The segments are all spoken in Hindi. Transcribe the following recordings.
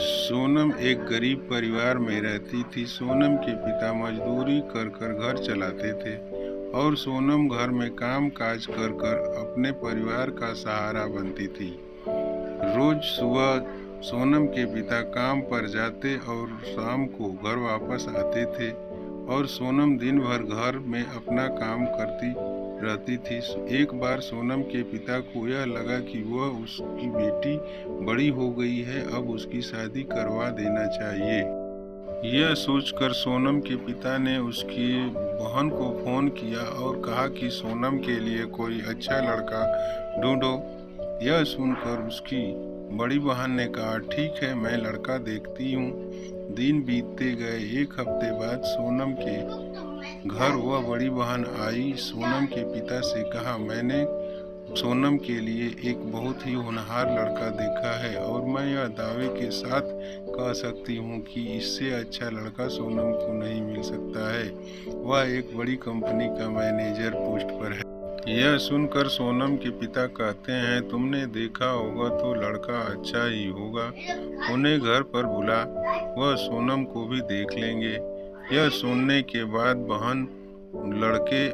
सोनम एक गरीब परिवार में रहती थी। सोनम के पिता मजदूरी कर कर घर चलाते थे और सोनम घर में काम काज कर कर अपने परिवार का सहारा बनती थी। रोज सुबह सोनम के पिता काम पर जाते और शाम को घर वापस आते थे और सोनम दिन भर घर में अपना काम करती रहती थी। एक बार सोनम के पिता को यह लगा कि वह उसकी बेटी बड़ी हो गई है, अब उसकी शादी करवा देना चाहिए। यह सोचकर सोनम के पिता ने उसकी बहन को फोन किया और कहा कि सोनम के लिए कोई अच्छा लड़का ढूंढो। यह सुनकर उसकी बड़ी बहन ने कहा, ठीक है, मैं लड़का देखती हूँ। दिन बीतते गए। एक हफ्ते बाद सोनम के घर वह बड़ी बहन आई। सोनम के पिता से कहा, मैंने सोनम के लिए एक बहुत ही होनहार लड़का देखा है और मैं यह दावे के साथ कह सकती हूँ कि इससे अच्छा लड़का सोनम को नहीं मिल सकता है। वह एक बड़ी कंपनी का मैनेजर पोस्ट पर है। यह सुनकर सोनम के पिता कहते हैं, तुमने देखा होगा तो लड़का अच्छा ही होगा, उन्हें घर पर बुला, वह सोनम को भी देख लेंगे। यह सुनने के बाद बहन लड़के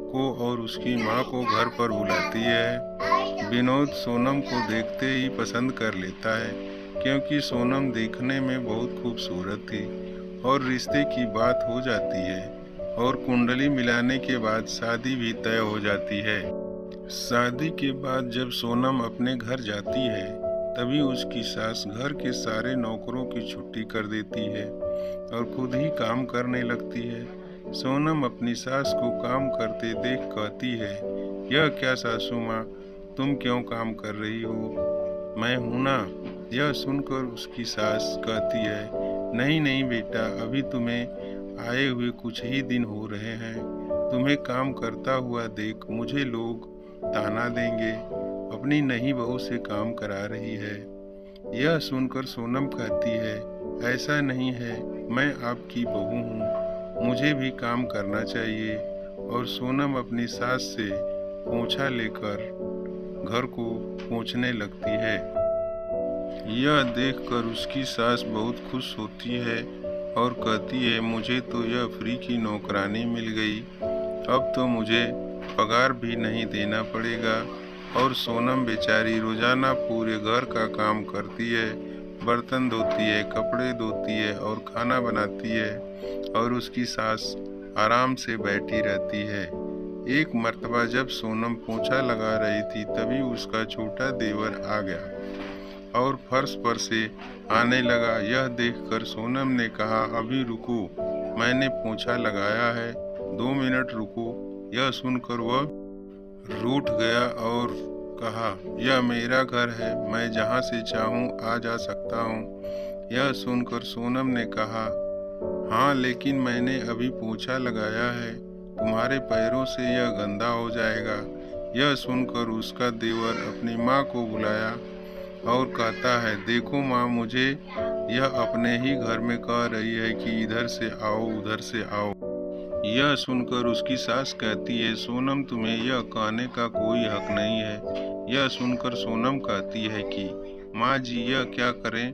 को और उसकी माँ को घर पर बुलाती है। विनोद सोनम को देखते ही पसंद कर लेता है क्योंकि सोनम देखने में बहुत खूबसूरत थी और रिश्ते की बात हो जाती है और कुंडली मिलाने के बाद शादी भी तय हो जाती है। शादी के बाद जब सोनम अपने घर जाती है तभी उसकी सास घर के सारे नौकरों की छुट्टी कर देती है और खुद ही काम करने लगती है। सोनम अपनी सास को काम करते देख कहती है, यह क्या सासू माँ, तुम क्यों काम कर रही हो, मैं हूँ ना। यह सुनकर उसकी सास कहती है, नहीं नहीं बेटा, अभी तुम्हें आए हुए कुछ ही दिन हो रहे हैं, तुम्हें काम करता हुआ देख मुझे लोग ताना देंगे, अपनी नई बहू से काम करा रही है। यह सुनकर सोनम कहती है, ऐसा नहीं है, मैं आपकी बहू हूँ, मुझे भी काम करना चाहिए। और सोनम अपनी सास से पोंछा लेकर घर को पोंछने लगती है। यह देखकर उसकी सास बहुत खुश होती है और कहती है, मुझे तो यह फ्री की नौकरानी मिल गई, अब तो मुझे पगार भी नहीं देना पड़ेगा। और सोनम बेचारी रोजाना पूरे घर का काम करती है, बर्तन धोती है, कपड़े धोती है और खाना बनाती है और उसकी सास आराम से बैठी रहती है। एक मर्तबा जब सोनम पोंछा लगा रही थी तभी उसका छोटा देवर आ गया और फर्श पर से आने लगा। यह देखकर सोनम ने कहा, अभी रुको, मैंने पोंछा लगाया है, 2 मिनट रुको। यह सुनकर वह रूठ गया और कहा, यह मेरा घर है, मैं जहाँ से चाहूँ आ जा सकता हूँ। यह सुनकर सोनम ने कहा, हाँ, लेकिन मैंने अभी पोंछा लगाया है, तुम्हारे पैरों से यह गंदा हो जाएगा। यह सुनकर उसका देवर अपनी माँ को बुलाया और कहता है, देखो माँ, मुझे यह अपने ही घर में कह रही है कि इधर से आओ, उधर से आओ। यह सुनकर उसकी सास कहती है, सोनम, तुम्हें यह कहने का कोई हक नहीं है। यह सुनकर सोनम कहती है कि माँ जी, यह क्या करें,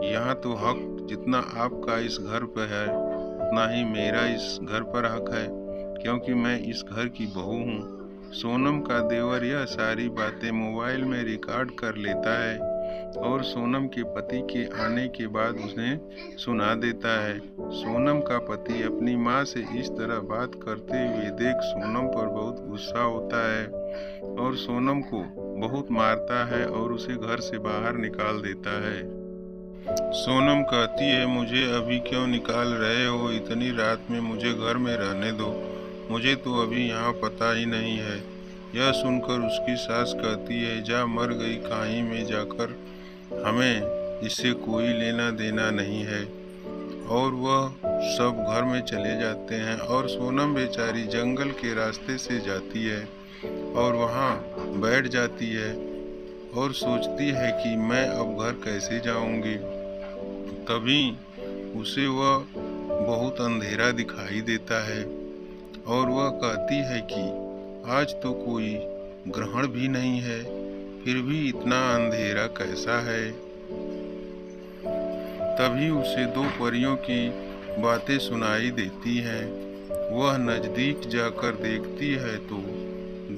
यहाँ तो हक जितना आपका इस घर पर है उतना ही मेरा इस घर पर हक है, क्योंकि मैं इस घर की बहू हूँ। सोनम का देवर यह सारी बातें मोबाइल में रिकॉर्ड कर लेता है और सोनम के पति के आने के बाद उन्हें सुना देता है। सोनम का पति अपनी माँ से इस तरह बात करते हुए देख सोनम पर बहुत गुस्सा होता है और सोनम को बहुत मारता है और उसे घर से बाहर निकाल देता है। सोनम कहती है, मुझे अभी क्यों निकाल रहे हो, इतनी रात में मुझे घर में रहने दो, मुझे तो अभी यहाँ पता ही नहीं है। यह सुनकर उसकी सास कहती है, जा मर गई कहीं में जाकर, हमें इससे कोई लेना देना नहीं है। और वह सब घर में चले जाते हैं और सोनम बेचारी जंगल के रास्ते से जाती है और वहाँ बैठ जाती है और सोचती है कि मैं अब घर कैसे जाऊंगी। तभी उसे वह बहुत अंधेरा दिखाई देता है और वह कहती है कि आज तो कोई ग्रहण भी नहीं है, फिर भी इतना अंधेरा कैसा है। तभी उसे दो परियों की बातें सुनाई देती हैं। वह नज़दीक जाकर देखती है तो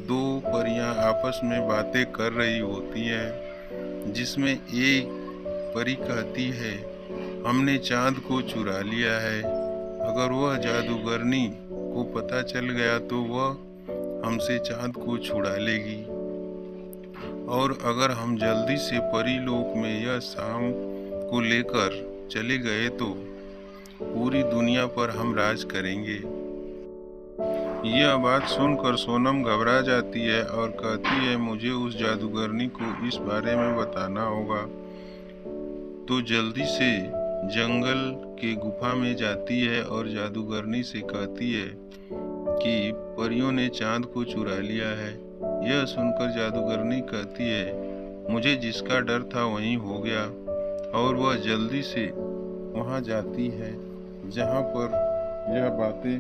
दो परियां आपस में बातें कर रही होती हैं, जिसमें एक परी कहती है, हमने चांद को चुरा लिया है। अगर वह जादूगरनी को पता चल गया तो वह हमसे चांद को छुड़ा लेगी, और अगर हम जल्दी से परी लोक में यह शाम को लेकर चले गए तो पूरी दुनिया पर हम राज करेंगे। यह बात सुनकर सोनम घबरा जाती है और कहती है, मुझे उस जादूगरनी को इस बारे में बताना होगा। तो जल्दी से जंगल के गुफा में जाती है और जादूगरनी से कहती है कि परियों ने चांद को चुरा लिया है। यह सुनकर जादूगरनी कहती है, मुझे जिसका डर था वही हो गया, और वह जल्दी से वहां जाती है जहां पर यह बातें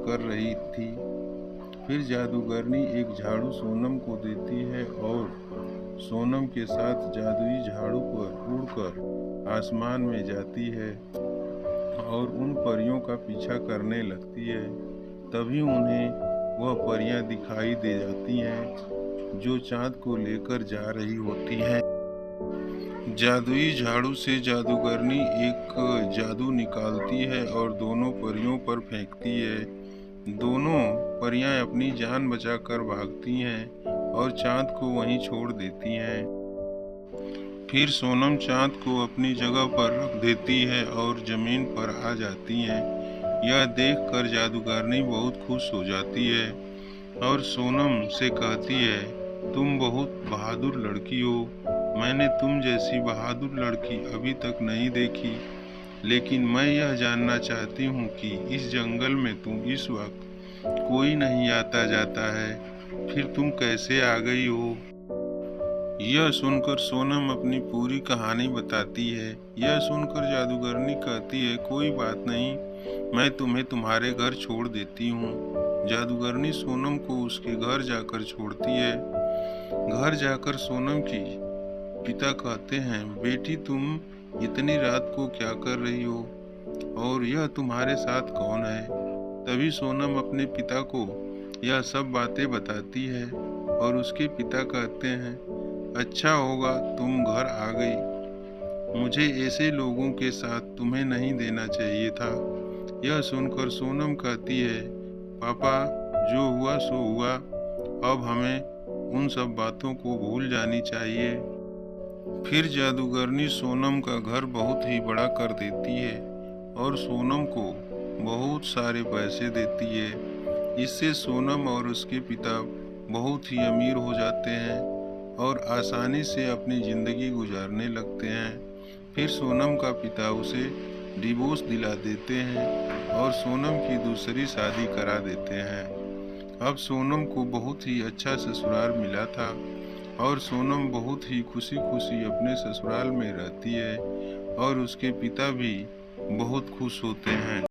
कर रही थी। फिर जादूगरनी एक झाड़ू सोनम को देती है और सोनम के साथ जादुई झाड़ू पर उड़कर आसमान में जाती है और उन परियों का पीछा करने लगती है। तभी उन्हें वह परियां दिखाई दे जाती हैं जो चांद को लेकर जा रही होती हैं। जादुई झाड़ू से जादूगरनी एक जादू निकालती है और दोनों परियों पर फेंकती है। दोनों परियां अपनी जान बचाकर भागती हैं और चांद को वहीं छोड़ देती हैं। फिर सोनम चांद को अपनी जगह पर रख देती है और जमीन पर आ जाती हैं। यह देखकर जादूगरनी बहुत खुश हो जाती है और सोनम से कहती है, तुम बहुत बहादुर लड़की हो। मैंने तुम जैसी बहादुर लड़की अभी तक नहीं देखी, लेकिन मैं यह जानना चाहती हूँ कि इस जंगल में तुम इस वक्त कोई नहीं आता जाता है, फिर तुम कैसे आ गई हो? यह सुनकर सोनम अपनी पूरी कहानी बताती है। यह सुनकर जादूगरनी कहती है, कोई बात नहीं, मैं तुम्हें तुम्हारे घर छोड़ देती हूँ। जादूगरनी सोनम को उसके घर जाकर छोड़ती है। घर जाकर सोनम की पिता कहते हैं, बेटी तुम इतनी रात को क्या कर रही हो और यह तुम्हारे साथ कौन है? तभी सोनम अपने पिता को यह सब बातें बताती है और उसके पिता कहते हैं, अच्छा होगा तुम घर आ गई, मुझे ऐसे लोगों के साथ तुम्हें नहीं देना चाहिए था। यह सुनकर सोनम कहती है, पापा जो हुआ सो हुआ, अब हमें उन सब बातों को भूल जानी चाहिए। फिर जादूगरनी सोनम का घर बहुत ही बड़ा कर देती है और सोनम को बहुत सारे पैसे देती है। इससे सोनम और उसके पिता बहुत ही अमीर हो जाते हैं और आसानी से अपनी ज़िंदगी गुजारने लगते हैं। फिर सोनम का पिता उसे डिवोर्स दिला देते हैं और सोनम की दूसरी शादी करा देते हैं। अब सोनम को बहुत ही अच्छा ससुराल मिला था और सोनम बहुत ही खुशी खुशी अपने ससुराल में रहती है और उसके पिता भी बहुत खुश होते हैं।